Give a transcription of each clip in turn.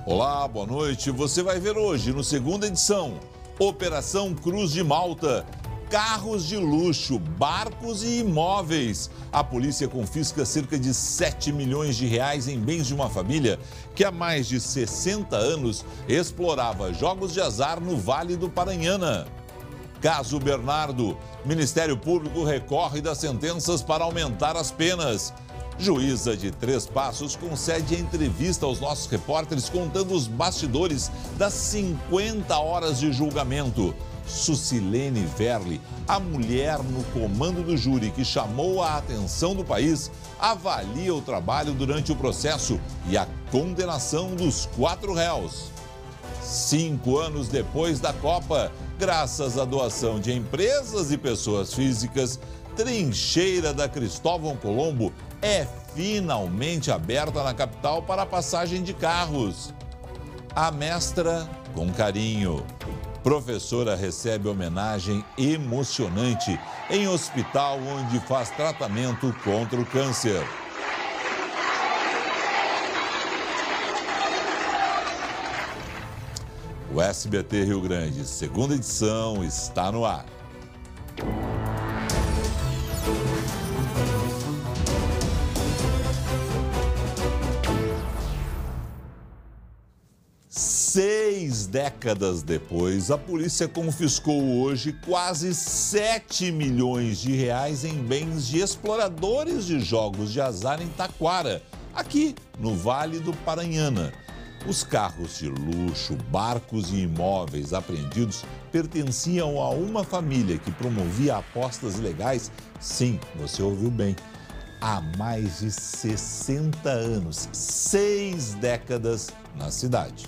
Olá, boa noite. Você vai ver hoje, no segunda edição, Operação Cruz de Malta. Carros de luxo, barcos e imóveis. A polícia confisca cerca de 7 milhões de reais em bens de uma família que há mais de 60 anos explorava jogos de azar no Vale do Paranhana. Caso Bernardo, Ministério Público recorre das sentenças para aumentar as penas. Juíza de Três Passos concede entrevista aos nossos repórteres contando os bastidores das 50 horas de julgamento. Sucilene Verli, a mulher no comando do júri que chamou a atenção do país, avalia o trabalho durante o processo e a condenação dos 4 réus. 5 anos depois da Copa, graças à doação de empresas e pessoas físicas, Trincheira da Cristóvão Colombo é finalmente aberta na capital para a passagem de carros. A mestra com carinho. Professora recebe homenagem emocionante em hospital onde faz tratamento contra o câncer. O SBT Rio Grande, segunda edição, está no ar. Seis décadas depois, a polícia confiscou hoje quase 7 milhões de reais em bens de exploradores de jogos de azar em Taquara, aqui no Vale do Paranhana. Os carros de luxo, barcos e imóveis apreendidos pertenciam a uma família que promovia apostas ilegais, sim, você ouviu bem, há mais de 60 anos, 6 décadas na cidade.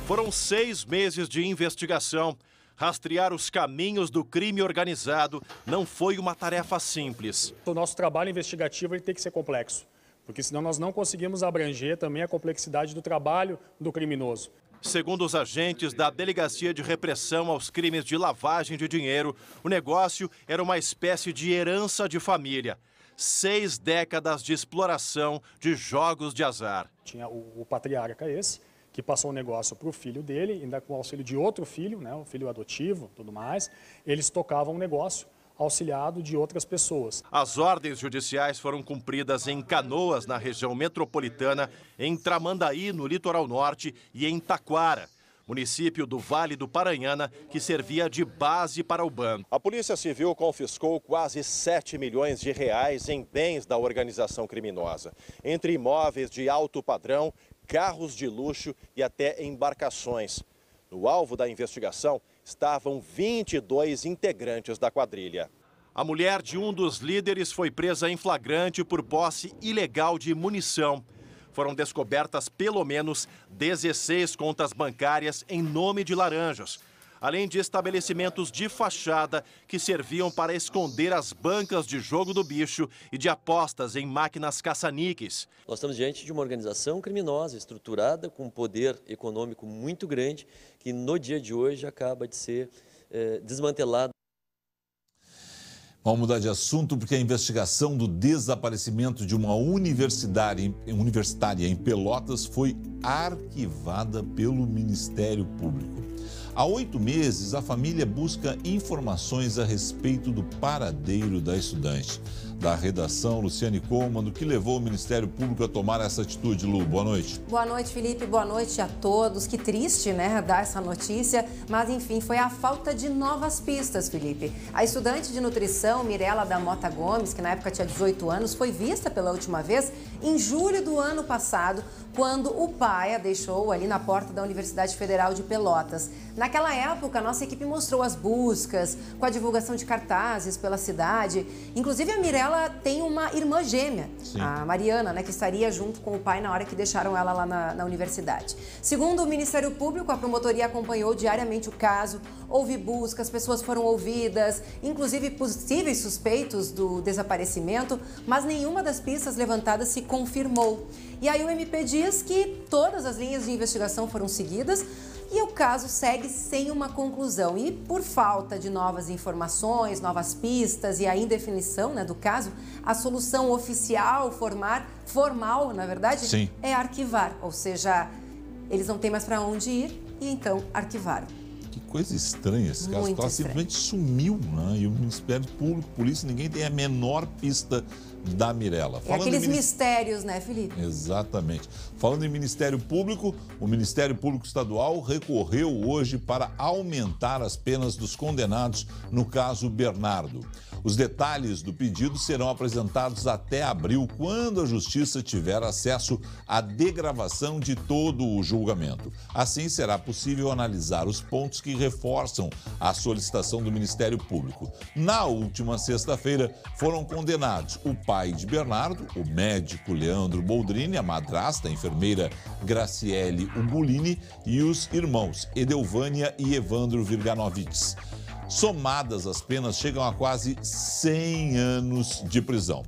Foram 6 meses de investigação. Rastrear os caminhos do crime organizado não foi uma tarefa simples. O nosso trabalho investigativo ele tem que ser complexo, porque senão nós não conseguimos abranger também a complexidade do trabalho do criminoso. Segundo os agentes da Delegacia de Repressão aos Crimes de Lavagem de Dinheiro, o negócio era uma espécie de herança de família. 6 décadas de exploração de jogos de azar. Tinha o patriarca esse, que passou o negócio para o filho dele, ainda com o auxílio de outro filho, né, o filho adotivo, tudo mais. Eles tocavam o negócio auxiliado de outras pessoas. As ordens judiciais foram cumpridas em Canoas, na região metropolitana, em Tramandaí, no litoral norte, e em Taquara, município do Vale do Paranhana, que servia de base para o bando. A Polícia Civil confiscou quase 7 milhões de reais em bens da organização criminosa, entre imóveis de alto padrão, carros de luxo e até embarcações. No alvo da investigação estavam 22 integrantes da quadrilha. A mulher de um dos líderes foi presa em flagrante por posse ilegal de munição. Foram descobertas pelo menos 16 contas bancárias em nome de laranjas, além de estabelecimentos de fachada que serviam para esconder as bancas de jogo do bicho e de apostas em máquinas caça-níqueis. Nós estamos diante de uma organização criminosa, estruturada, com um poder econômico muito grande, que no dia de hoje acaba de ser desmantelada. Vamos mudar de assunto porque a investigação do desaparecimento de uma universitária em Pelotas foi arquivada pelo Ministério Público. Há 8 meses, a família busca informações a respeito do paradeiro da estudante. Da redação, Luciane Coman, do que levou o Ministério Público a tomar essa atitude. Lu, boa noite. Boa noite, Felipe. Boa noite a todos. Que triste, né, dar essa notícia. Mas, enfim, foi a falta de novas pistas, Felipe. A estudante de nutrição, Mirela da Mota Gomes, que na época tinha 18 anos, foi vista pela última vez em julho do ano passado, quando o pai a deixou ali na porta da Universidade Federal de Pelotas. Naquela época, a nossa equipe mostrou as buscas, com a divulgação de cartazes pela cidade. Inclusive, a Mirela tem uma irmã gêmea, sim, a Mariana, né, que estaria junto com o pai na hora que deixaram ela lá na universidade. Segundo o Ministério Público, a promotoria acompanhou diariamente o caso, houve buscas, pessoas foram ouvidas, inclusive possíveis suspeitos do desaparecimento, mas nenhuma das pistas levantadas se confirmou. E aí o MP diz que todas as linhas de investigação foram seguidas, E o caso segue sem uma conclusão. E por falta de novas informações, novas pistas e a indefinição, né, do caso, a solução oficial, formal, na verdade, Sim, é arquivar. Ou seja, eles não têm mais para onde ir e então arquivaram. que coisa estranha esse caso. Muito Ela estranho. simplesmente sumiu, né? E o Ministério Público, polícia, ninguém tem a menor pista da Mirella. É aqueles mistérios, né, Felipe? Exatamente. Falando em Ministério Público, o Ministério Público Estadual recorreu hoje para aumentar as penas dos condenados no caso Bernardo. Os detalhes do pedido serão apresentados até abril, quando a Justiça tiver acesso à degravação de todo o julgamento. Assim, será possível analisar os pontos que reforçam a solicitação do Ministério Público. Na última sexta-feira, foram condenados o pai de Bernardo, o médico Leandro Boldrini, a madrasta, a enfermeira Graciele Ugolini e os irmãos Edelvânia e Evandro Virganovics. Somadas, as penas chegam a quase 100 anos de prisão.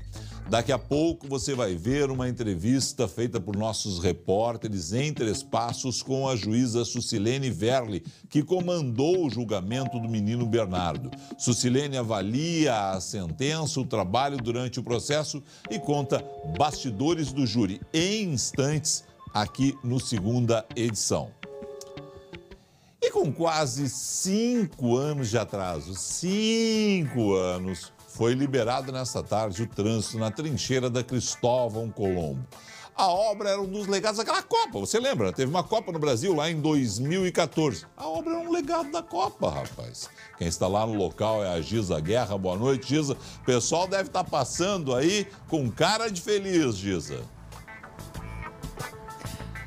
Daqui a pouco você vai ver uma entrevista feita por nossos repórteres em Três Passos com a juíza Sucilene Verli, que comandou o julgamento do menino Bernardo. Sucilene avalia a sentença, o trabalho durante o processo e conta bastidores do júri em instantes aqui no Segunda Edição. E com quase 5 anos de atraso, 5 anos, foi liberado nesta tarde o trânsito na trincheira da Cristóvão Colombo. A obra era um dos legados daquela Copa, você lembra? Teve uma Copa no Brasil lá em 2014. A obra era um legado da Copa, rapaz. Quem está lá no local é a Giza Guerra. Boa noite, Giza. O pessoal deve estar passando aí com cara de feliz, Giza.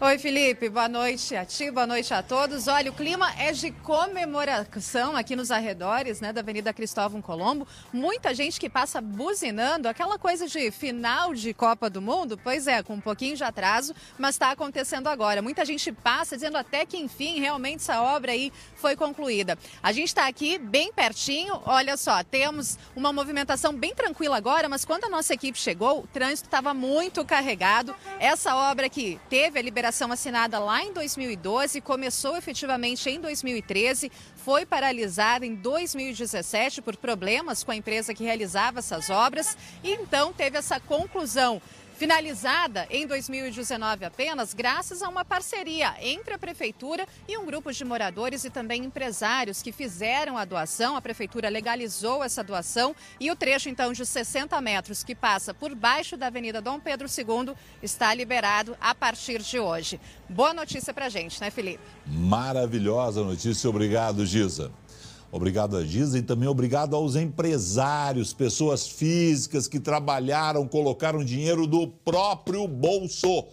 Oi, Felipe, boa noite a ti, boa noite a todos. Olha, o clima é de comemoração aqui nos arredores, né, da Avenida Cristóvão Colombo. Muita gente que passa buzinando, aquela coisa de final de Copa do Mundo, pois é, com um pouquinho de atraso, mas está acontecendo agora. Muita gente passa dizendo até que, enfim, realmente essa obra aí foi concluída. A gente está aqui bem pertinho, olha só, temos uma movimentação bem tranquila agora, mas quando a nossa equipe chegou, o trânsito estava muito carregado. Essa obra que teve a liberação assinada lá em 2012, começou efetivamente em 2013, foi paralisada em 2017 por problemas com a empresa que realizava essas obras e então teve essa conclusão finalizada em 2019 apenas, graças a uma parceria entre a Prefeitura e um grupo de moradores e também empresários que fizeram a doação. A Prefeitura legalizou essa doação e o trecho, então, de 60 metros que passa por baixo da Avenida Dom Pedro II está liberado a partir de hoje. Boa notícia pra gente, né, Felipe? Maravilhosa notícia. Obrigado, Giza. Obrigado a Giza e também obrigado aos empresários, pessoas físicas que trabalharam, colocaram dinheiro do próprio bolso.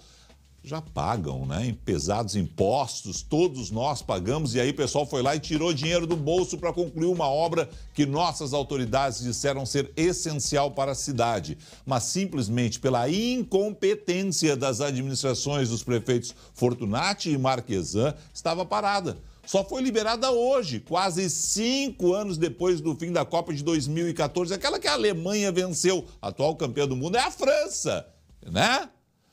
Já pagam, né? Em pesados impostos, todos nós pagamos e aí o pessoal foi lá e tirou dinheiro do bolso para concluir uma obra que nossas autoridades disseram ser essencial para a cidade. Mas simplesmente pela incompetência das administrações dos prefeitos Fortunati e Marquesan, estava parada. Só foi liberada hoje, quase 5 anos depois do fim da Copa de 2014. Aquela que a Alemanha venceu. A atual campeã do mundo é a França, né?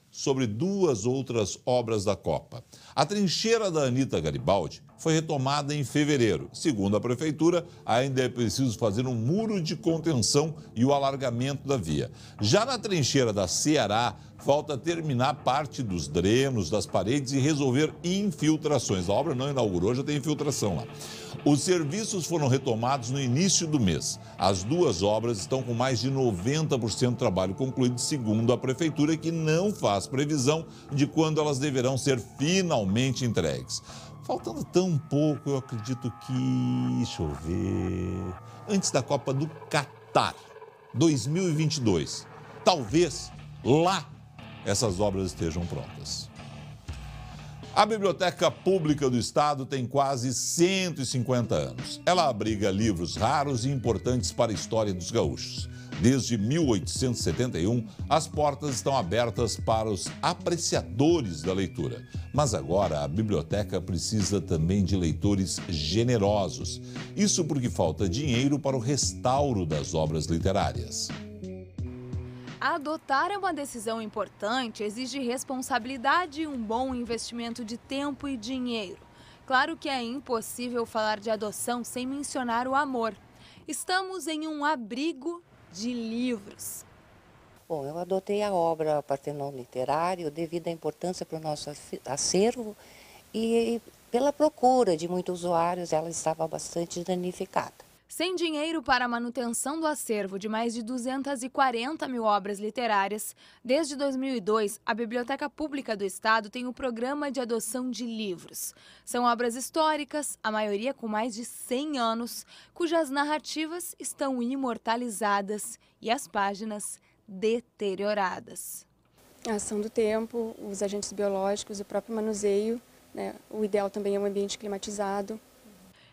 Sobre 2 outras obras da Copa. A trincheira da Anita Garibaldi foi retomada em fevereiro. Segundo a Prefeitura, ainda é preciso fazer um muro de contenção e o alargamento da via. Já na trincheira da Ceará, falta terminar parte dos drenos, das paredes e resolver infiltrações. A obra não inaugurou, já tem infiltração lá. Os serviços foram retomados no início do mês. As 2 obras estão com mais de 90% do trabalho concluído, segundo a Prefeitura, que não faz previsão de quando elas deverão ser finalmente entregues. Faltando tão pouco, eu acredito que... Deixa eu ver... Antes da Copa do Catar, 2022. Talvez lá essas obras estejam prontas. A Biblioteca Pública do Estado tem quase 150 anos. Ela abriga livros raros e importantes para a história dos gaúchos. Desde 1871, as portas estão abertas para os apreciadores da leitura. Mas agora a biblioteca precisa também de leitores generosos. Isso porque falta dinheiro para o restauro das obras literárias. Adotar é uma decisão importante, exige responsabilidade e um bom investimento de tempo e dinheiro. Claro que é impossível falar de adoção sem mencionar o amor. Estamos em um abrigo de livros. Bom, eu adotei a obra Partenon Literário devido à importância para o nosso acervo e pela procura de muitos usuários, ela estava bastante danificada. Sem dinheiro para a manutenção do acervo de mais de 240 mil obras literárias, desde 2002, a Biblioteca Pública do Estado tem o programa de adoção de livros. São obras históricas, a maioria com mais de 100 anos, cujas narrativas estão imortalizadas e as páginas deterioradas. A ação do tempo, os agentes biológicos, o próprio manuseio, né? O ideal também é um ambiente climatizado.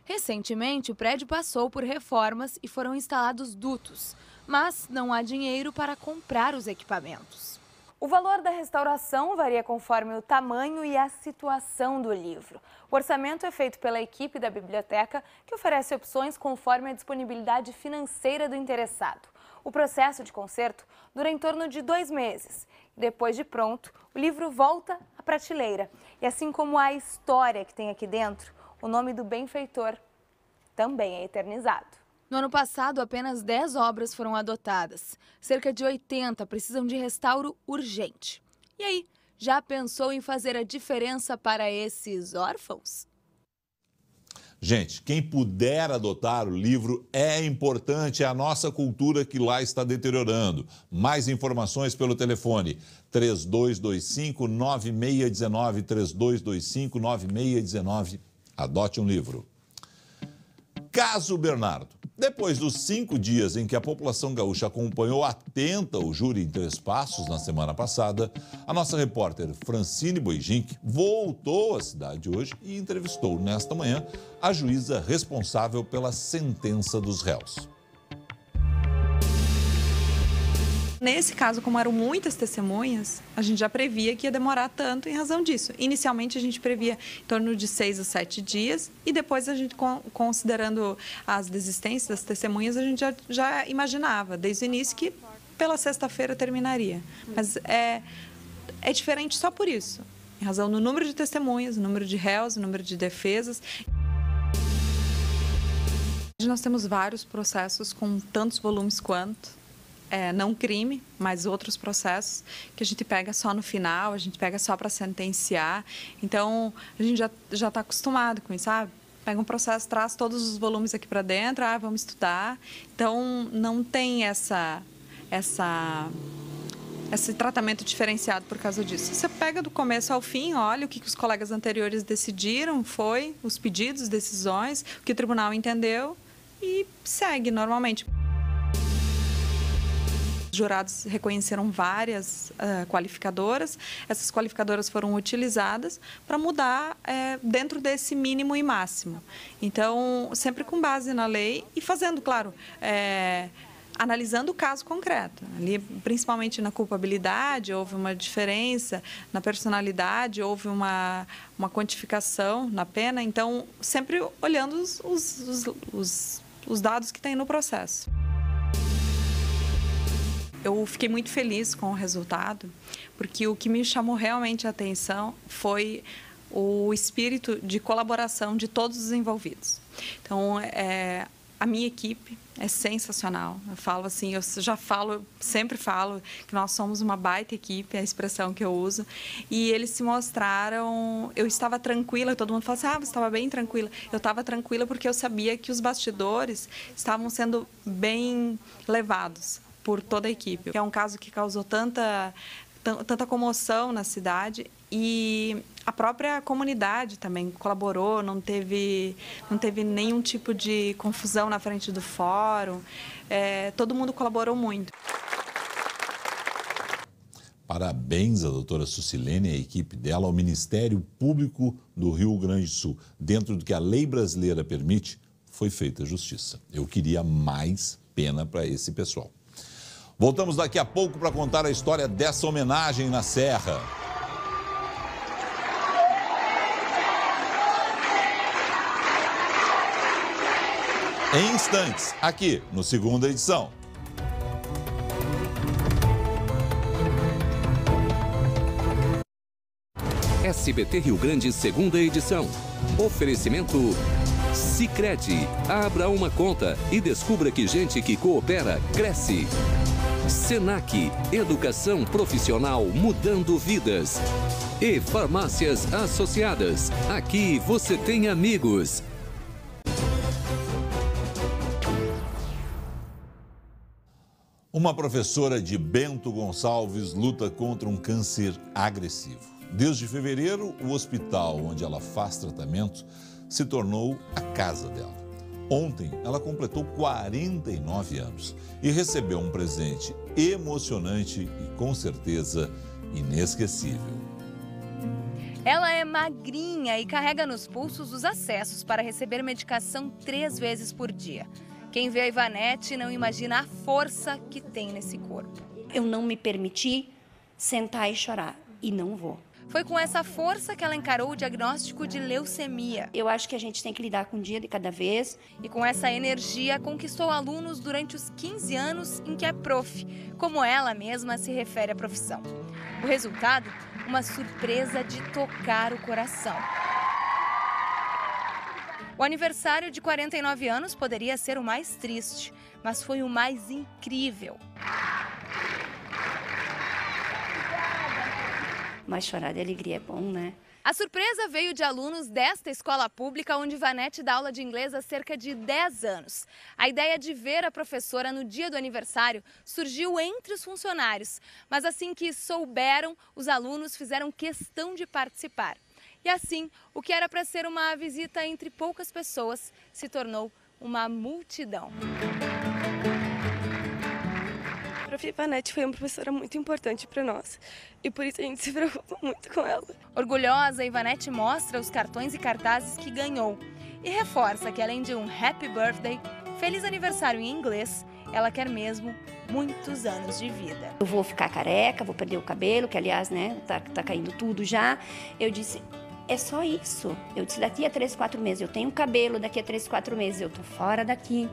Recentemente, o prédio passou por reformas e foram instalados dutos, mas não há dinheiro para comprar os equipamentos. O valor da restauração varia conforme o tamanho e a situação do livro. O orçamento é feito pela equipe da biblioteca, que oferece opções conforme a disponibilidade financeira do interessado. O processo de conserto dura em torno de 2 meses. Depois de pronto, o livro volta à prateleira. E assim como a história que tem aqui dentro, o nome do benfeitor também é eternizado. No ano passado, apenas 10 obras foram adotadas. Cerca de 80 precisam de restauro urgente. E aí, já pensou em fazer a diferença para esses órfãos? Gente, quem puder adotar o livro é importante, é a nossa cultura que lá está deteriorando. Mais informações pelo telefone 3225-9619, 3225-9619. Adote um livro. Caso Bernardo. Depois dos 5 dias em que a população gaúcha acompanhou atenta o júri em Três Passos na semana passada, a nossa repórter Francine Boijink voltou à cidade hoje e entrevistou nesta manhã a juíza responsável pela sentença dos réus. Nesse caso, como eram muitas testemunhas, a gente já previa que ia demorar tanto em razão disso. Inicialmente, a gente previa em torno de 6 a 7 dias e depois a gente, considerando as desistências das testemunhas, a gente já imaginava, desde o início, que pela sexta-feira terminaria. Mas é diferente só por isso, em razão do número de testemunhas, número de réus, número de defesas. Nós temos vários processos com tantos volumes quanto. Não crime, mas outros processos que a gente pega só no final, a gente pega só para sentenciar. Então, a gente já está acostumado com isso, sabe? Pega um processo, traz todos os volumes aqui para dentro, vamos estudar. Então, não tem esse tratamento diferenciado por causa disso. Você pega do começo ao fim, olha o que os colegas anteriores decidiram, os pedidos, decisões, o que o tribunal entendeu e segue normalmente. Os jurados reconheceram várias qualificadoras. Essas qualificadoras foram utilizadas para mudar dentro desse mínimo e máximo. Então, sempre com base na lei e fazendo, claro, analisando o caso concreto. Ali, principalmente na culpabilidade, houve uma diferença, na personalidade, houve uma quantificação na pena. Então, sempre olhando os dados que tem no processo. Eu fiquei muito feliz com o resultado, porque o que me chamou realmente a atenção foi o espírito de colaboração de todos os envolvidos. Então, a minha equipe é sensacional. Eu falo assim, sempre falo que nós somos uma baita equipe, é a expressão que eu uso. E eles se mostraram, eu estava tranquila, todo mundo fala assim, você estava bem tranquila. Eu estava tranquila porque eu sabia que os bastidores estavam sendo bem levados por toda a equipe. É um caso que causou tanta comoção na cidade e a própria comunidade também colaborou, não teve nenhum tipo de confusão na frente do fórum, todo mundo colaborou muito. Parabéns à doutora Sucilene e à equipe dela, ao Ministério Público do Rio Grande do Sul. Dentro do que a lei brasileira permite, foi feita justiça. Eu queria mais pena para esse pessoal. Voltamos daqui a pouco para contar a história dessa homenagem na Serra. Em instantes, aqui no Segunda Edição. SBT Rio Grande, Segunda Edição. Oferecimento Sicredi. Abra uma conta e descubra que gente que coopera, cresce. Senac. Educação profissional mudando vidas. E Farmácias Associadas. Aqui você tem amigos. Uma professora de Bento Gonçalves luta contra um câncer agressivo. Desde fevereiro, o hospital onde ela faz tratamento se tornou a casa dela. Ontem, ela completou 49 anos e recebeu um presente emocionante e, com certeza, inesquecível. Ela é magrinha e carrega nos pulsos os acessos para receber medicação 3 vezes por dia. Quem vê a Ivanete não imagina a força que tem nesse corpo. Eu não me permiti sentar e chorar, e não vou. Foi com essa força que ela encarou o diagnóstico de leucemia. Eu acho que a gente tem que lidar com um dia de cada vez. E com essa energia conquistou alunos durante os 15 anos em que é prof, como ela mesma se refere à profissão. O resultado? Uma surpresa de tocar o coração. O aniversário de 49 anos poderia ser o mais triste, mas foi o mais incrível. Mas chorar de alegria é bom, né? A surpresa veio de alunos desta escola pública, onde Ivanete dá aula de inglês há cerca de 10 anos. A ideia de ver a professora no dia do aniversário surgiu entre os funcionários, mas assim que souberam, os alunos fizeram questão de participar. E assim, o que era para ser uma visita entre poucas pessoas se tornou uma multidão. A Prof. Ivanete foi uma professora muito importante para nós e por isso a gente se preocupa muito com ela. Orgulhosa, Ivanete mostra os cartões e cartazes que ganhou e reforça que além de um Happy Birthday, Feliz Aniversário em inglês, ela quer mesmo muitos anos de vida. Eu vou ficar careca, vou perder o cabelo, que aliás, né, tá caindo tudo já. Eu disse... É só isso. Eu disse, daqui a 3, 4 meses eu tenho cabelo, daqui a 3, 4 meses eu tô fora daqui.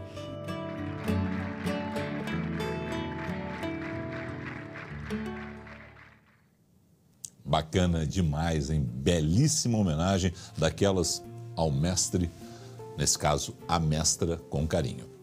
Bacana demais, hein? Belíssima homenagem daquelas ao mestre, nesse caso, a mestra com carinho.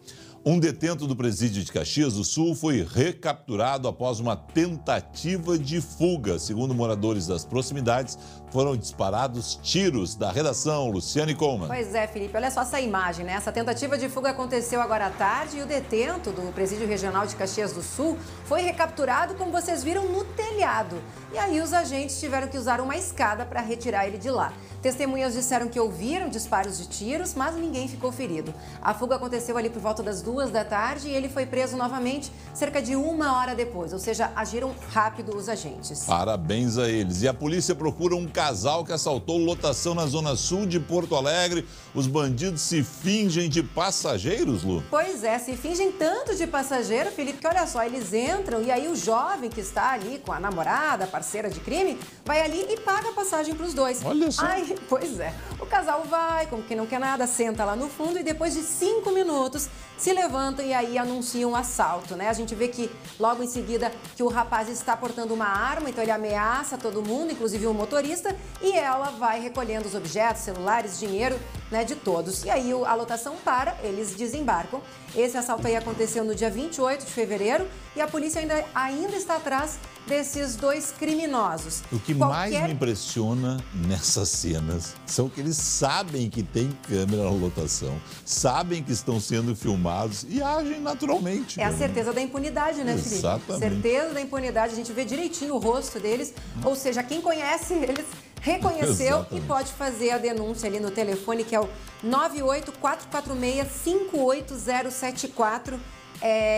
Um detento do presídio de Caxias do Sul foi recapturado após uma tentativa de fuga. Segundo moradores das proximidades, foram disparados tiros. Da redação, Luciane Coleman. Pois é, Felipe, olha só essa imagem, né? Essa tentativa de fuga aconteceu agora à tarde e o detento do presídio regional de Caxias do Sul foi recapturado, como vocês viram, no telhado. E aí os agentes tiveram que usar uma escada para retirar ele de lá. Testemunhas disseram que ouviram disparos de tiros, mas ninguém ficou ferido. A fuga aconteceu ali por volta das 2 da tarde e ele foi preso novamente cerca de 1 hora depois, ou seja, agiram rápido os agentes. Parabéns a eles. E a polícia procura um casal que assaltou lotação na zona sul de Porto Alegre. Os bandidos se fingem de passageiros, Lu? Pois é, se fingem tanto de passageiro, Felipe, que olha só, eles entram e aí o jovem que está ali com a namorada, a parceira de crime, vai ali e paga a passagem para os dois. Olha só. Ai, pois é. O casal vai, como que não quer nada, senta lá no fundo e depois de 5 minutos se levantam e aí anunciam um assalto, né? A gente vê que logo em seguida que o rapaz está portando uma arma, então ele ameaça todo mundo, inclusive o motorista, e ela vai recolhendo os objetos, celulares, dinheiro, né, de todos. E aí a lotação para, eles desembarcam. Esse assalto aí aconteceu no dia 28 de fevereiro e a polícia ainda está atrás desses 2 criminosos. O que mais me impressiona nessas cenas são que eles sabem que tem câmera na lotação, sabem que estão sendo filmados e agem naturalmente. É a certeza da impunidade, né, Felipe? Exatamente. Certeza da impunidade, a gente vê direitinho o rosto deles, ou seja, quem conhece eles reconheceu. Exatamente. E pode fazer a denúncia ali no telefone que é o 98446-58074.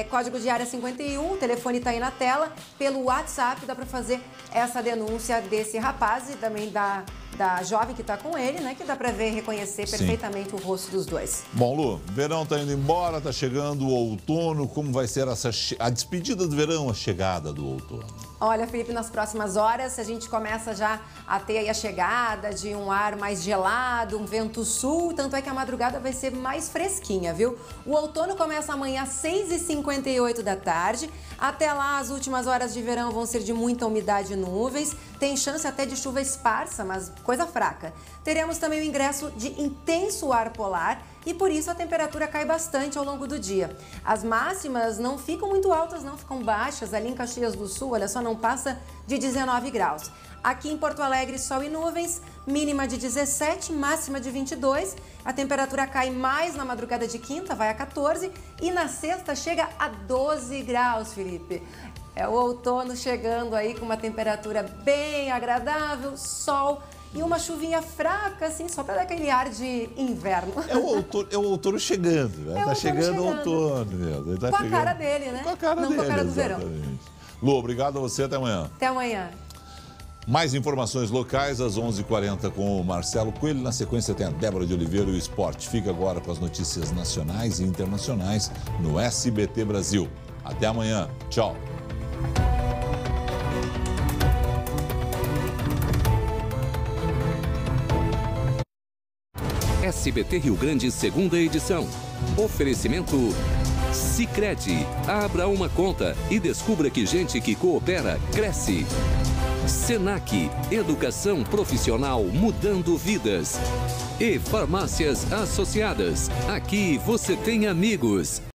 Código de área 51, o telefone está aí na tela. Pelo WhatsApp dá para fazer essa denúncia desse rapaz e também da jovem que está com ele, né? Que dá para ver e reconhecer perfeitamente o rosto dos dois. Bom, Lu, verão está indo embora, está chegando o outono. Como vai ser a despedida do verão, a chegada do outono? Olha, Felipe, nas próximas horas a gente começa já a ter aí a chegada de um ar mais gelado, um vento sul, tanto é que a madrugada vai ser mais fresquinha, viu? O outono começa amanhã às 6h58 da tarde. Até lá, as últimas horas de verão vão ser de muita umidade e nuvens. Tem chance até de chuva esparsa, mas coisa fraca. Teremos também o ingresso de intenso ar polar e por isso a temperatura cai bastante ao longo do dia. As máximas não ficam muito altas, não ficam baixas. Ali em Caxias do Sul, olha só, não passa de 19 graus. Aqui em Porto Alegre, sol e nuvens, mínima de 17, máxima de 22. A temperatura cai mais na madrugada de quinta, vai a 14. E na sexta chega a 12 graus, Felipe. É o outono chegando aí com uma temperatura bem agradável, sol e uma chuvinha fraca, assim, só para dar aquele ar de inverno. É o outono chegando, né? Tá chegando o outono mesmo. Tá com chegando... a cara dele, né? Com a cara não dele, com a cara do verão. Lu, obrigado a você, até amanhã. Até amanhã. Mais informações locais às 11h40 com o Marcelo Coelho. Na sequência tem a Débora de Oliveira e o esporte. Fica agora com as notícias nacionais e internacionais no SBT Brasil. Até amanhã. Tchau. SBT Rio Grande, segunda edição. Oferecimento Sicredi. Abra uma conta e descubra que gente que coopera, cresce. Senac, educação profissional mudando vidas. E farmácias associadas. Aqui você tem amigos.